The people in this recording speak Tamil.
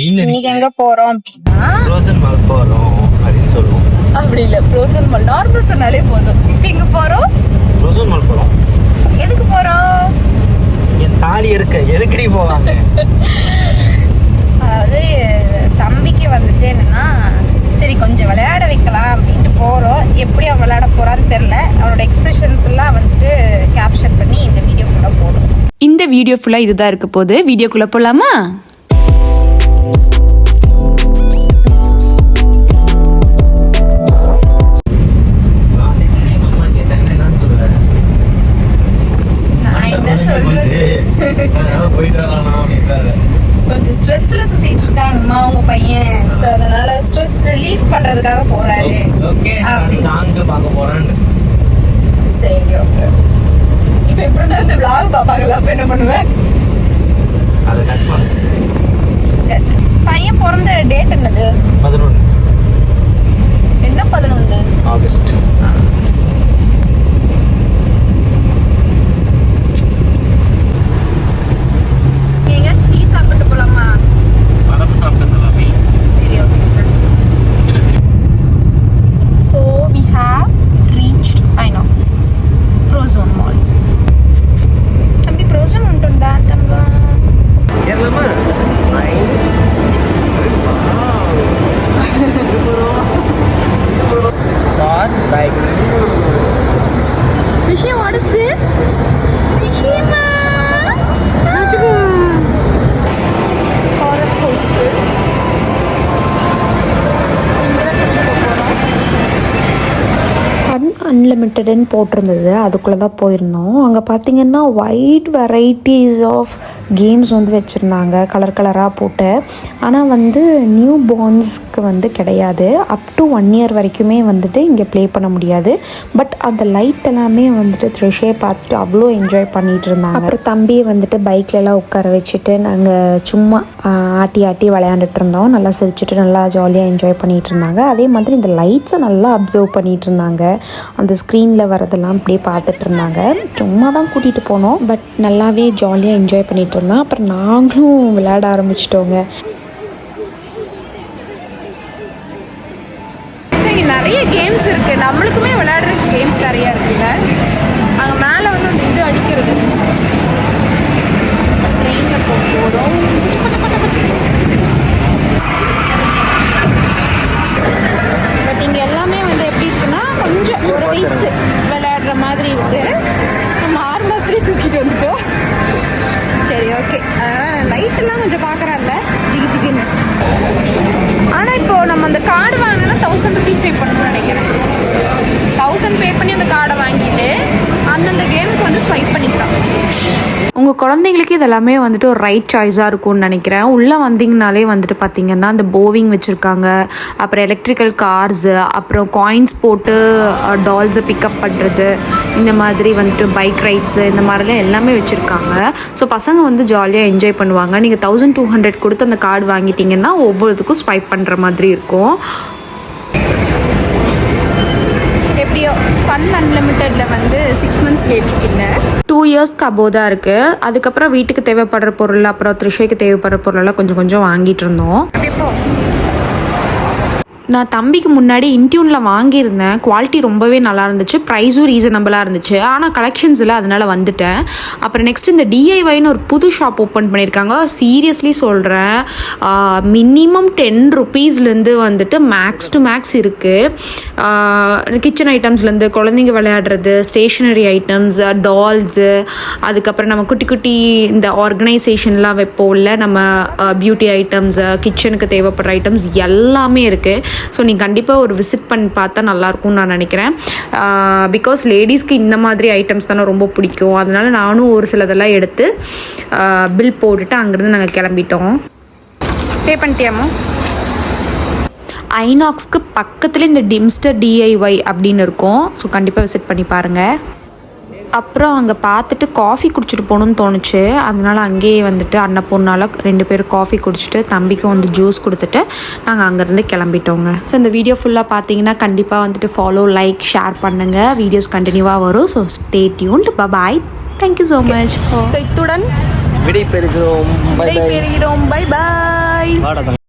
இன்னைக்கு எங்க போறோம் அப்படின்னா ப்ரோசன் மால் போறோம் அப்படின்னு சொல்லுவோம். அப்படி இல்ல, ப்ரோசன் மால் நார்மல் சொன்னாலே போதும். இப்போ எங்க போறோம்? ப்ரோசன் மால் போறோம். எதுக்கு போறோம்? என் தாலி இருக்க எதுக்கடி போவாங்க? அதாவது தம்பிக்கு வந்துட்டு என்னன்னா, சரி கொஞ்சம் விளையாட வைக்கலாம் அப்படின்ட்டு போறோம். எப்படி அவன் விளையாட போறான்னு தெரியல. அவனோட எக்ஸ்பிரஷன்ஸ் எல்லாம் வந்துட்டு கேப்சர் பண்ணி இந்த வீடியோ ஃபுல்லா போடும். இந்த வீடியோ ஃபுல்லா இதுதான் இருக்க போகுது. வீடியோக்குள்ள போலாமா? கொஞ்சம் ஸ்ட்ரெஸ்ல சுத்திட்டு இருக்காங்கம்மா உங்க பையன். சோ அதனால ஸ்ட்ரெஸ் ரிலீஃப் பண்றதுக்காக போறாரு. சாங் பார்க்க போறேன்னு. சரி, ஓகே. இப்போ எப்படி இருந்தாலும் இந்த vlog பாப்பாங்களா? அப்ப என்ன பண்ணுவேன்? அதை கட் பண்ணு. பையன் பிறந்த டேட் என்னது? 11. என்ன 11? ஆகஸ்ட். எங்கேயாச்சும் டீ சாப்பிட்டு போலாமா? பரப்பு சாப்பிட்டதுலாமே. சரி, okay. So we have reached Inox Prozone Mall. தம்பி Prozone வந்துட்டோம்டா தம்பா. ஏறலாமா? Rishi, what is this? Rishima! Horror coaster. Fun அன்லிமிட்டடுன்னு போட்டிருந்தது, அதுக்குள்ளே தான் போயிருந்தோம். அங்கே பார்த்தீங்கன்னா வைட் வெரைட்டிஸ் ஆஃப் கேம்ஸ் வந்து வச்சுருந்தாங்க, கலர் கலராக போட்டு. ஆனால் வந்து நியூ பார்ன்ஸ்க்கு வந்து கிடையாது. அப் டு 1 year வரைக்குமே வந்துட்டு இங்கே ப்ளே பண்ண முடியாது. பட் அந்த லைட் எல்லாமே வந்துட்டு த்ரிஷே பார்த்துட்டு அவ்வளோ என்ஜாய் பண்ணிகிட்டு இருந்தாங்க. அப்புறம் தம்பியை வந்துட்டு பைக்லலாம் உட்கார வச்சுட்டு நாங்கள் சும்மா ஆட்டி ஆட்டி விளையாண்டுட்டு இருந்தோம். நல்லா சிரிச்சுட்டு நல்லா ஜாலியாக என்ஜாய் பண்ணிகிட்டு இருந்தாங்க. அதே மாதிரி இந்த லைட்ஸை நல்லா அப்சர்வ் பண்ணிகிட்டு இருந்தாங்க. அந்த ஸ்க்ரீனில் வரதெல்லாம் அப்படியே பார்த்துட்டு இருந்தாங்க. சும்மா தான் கூட்டிகிட்டு போனோம், பட் நல்லாவே ஜாலியாக என்ஜாய் பண்ணிகிட்டு இருந்தோம். அப்புறம் நாங்களும் விளையாட ஆரம்பிச்சிட்டோங்க. இங்கே நிறைய கேம்ஸ் இருக்குது. நம்மளுக்குமே விளையாடுற கேம்ஸ் நிறையா இருக்குல்ல. அங்கே மேலே வந்து அந்த இது அடிக்கிறது. ட்ரெயினில் போகிறோம். பட் இங்கே எல்லாமே வந்து எப்படி இருக்குன்னா, கொஞ்சம் ஒரு வயசு விளையாடுற மாதிரி இருக்கு. நம்ம 6 மாதத்துலேயே தூக்கிட்டு வந்துட்டோம். சரி, ஓகே. அதனால் லைட்டெல்லாம் கொஞ்சம் பார்க்குறான்ல ஜிகி ஜிகின்னு. ஆனால் இப்போது நம்ம அந்த கார்டு வாங்கினா 1000 rupees பே பண்ணணும்னு நினைக்கிறேன். 1000 பே பண்ணி அந்த கார்டை வாங்கிட்டு அந்தந்த கேமுக்கு வந்து ஸ்வைப் பண்ணிக்கலாம். உங்கள் குழந்தைங்களுக்கு இதெல்லாமே வந்துட்டு ஒரு ரைட் சாய்ஸாக இருக்கும்னு நினைக்கிறேன். உள்ளே வந்தீங்கனாலே வந்துட்டு பார்த்தீங்கன்னா அந்த போவிங் வச்சுருக்காங்க, அப்புறம் எலக்ட்ரிக்கல் கார்ஸு, அப்புறம் காயின்ஸ் போட்டு டால்ஸை பிக்கப் பண்ணுறது, இந்த மாதிரி வந்துட்டு பைக் ரைட்ஸு, இந்த மாதிரிலாம் எல்லாமே வச்சுருக்காங்க. ஸோ பசங்க வந்து ஜாலியாக என்ஜாய் பண்ணுவாங்க. நீங்கள் 1200 கொடுத்து அந்த கார்டு வாங்கிட்டீங்கன்னா ஒவ்வொருத்துக்கும் ஸ்வைப் பண்ணுற மாதிரி இருக்கும். எப்படியோ ஃபன் அன்லிமிட்டடில் வந்து 6 months பேபிக்கு இல்லை, 2 yearsக்கு அபோவ் தான் இருக்குது. அதுக்கப்புறம் வீட்டுக்கு தேவைப்படுற பொருள், அப்புறம் த்ரிஷைக்கு தேவைப்படுற பொருளெல்லாம் கொஞ்சம் கொஞ்சம் வாங்கிட்டு இருந்தோம். எப்போ நான் தம்பிக்கு முன்னாடி இன்டியூனில் வாங்கியிருந்தேன். குவாலிட்டி ரொம்பவே நல்லா இருந்துச்சு, ப்ரைஸும் ரீசனபிளாக இருந்துச்சு. ஆனால் கலெக்ஷன்ஸ் இல்லை, அதனால் வந்துட்டேன். அப்புறம் நெக்ஸ்ட் இந்த டிஐஒய்னு ஒரு புது ஷாப் ஓப்பன் பண்ணியிருக்காங்க. சீரியஸ்லி சொல்கிறேன், மினிமம் 10 rupeesலேருந்து வந்துட்டு மேக்ஸ் டு மேக்ஸ் இருக்குது. கிச்சன் ஐட்டம்ஸ்லேருந்து குழந்தைங்க விளையாடுறது, ஸ்டேஷ்னரி ஐட்டம்ஸ், டால்ஸு, அதுக்கப்புறம் நம்ம குட்டி குட்டி இந்த ஆர்கனைசேஷன்லாம் வைப்போம்ல, நம்ம பியூட்டி ஐட்டம்ஸு, கிச்சனுக்கு தேவைப்படுற ஐட்டம்ஸ் எல்லாமே இருக்குது. ஸோ நீங்கள் கண்டிப்பாக ஒரு விசிட் பண்ணி பார்த்தா நல்லாயிருக்கும்னு நான் நினைக்கிறேன். பிகாஸ் லேடிஸ்க்கு இந்த மாதிரி ஐட்டம்ஸ் தானே ரொம்ப பிடிக்கும். அதனால் நானும் ஒரு சிலதெல்லாம் எடுத்து பில் போட்டுட்டு அங்கேருந்து நாங்கள் கிளம்பிட்டோம். பே பண்ணிட்டியாமோ? ஐநாக்ஸ்க்கு பக்கத்தில் இந்த டிம்ஸ்டர் டிஐஒய் அப்படின்னு இருக்கும். ஸோ கண்டிப்பாக விசிட் பண்ணி பாருங்கள். அப்புறம் அங்கே பார்த்துட்டு காஃபி குடிச்சிட்டு போகணுன்னு தோணுச்சு. அதனால் அங்கேயே வந்துட்டு அன்னப்பூர்ணால 2 பேர் காஃபி குடிச்சிட்டு தம்பிக்கும் வந்து ஜூஸ் கொடுத்துட்டு நாங்கள் அங்கேருந்து கிளம்பிட்டோங்க. ஸோ இந்த வீடியோ ஃபுல்லாக பார்த்தீங்கன்னா கண்டிப்பாக வந்துட்டு ஃபாலோ, லைக், ஷேர் பண்ணுங்கள். வீடியோஸ் கண்டினியூவாக வரும். So stay tuned. Bye. Thank you so much. So இத்துடன் விடை பெறுகிறோம். Bye bye. பாய்.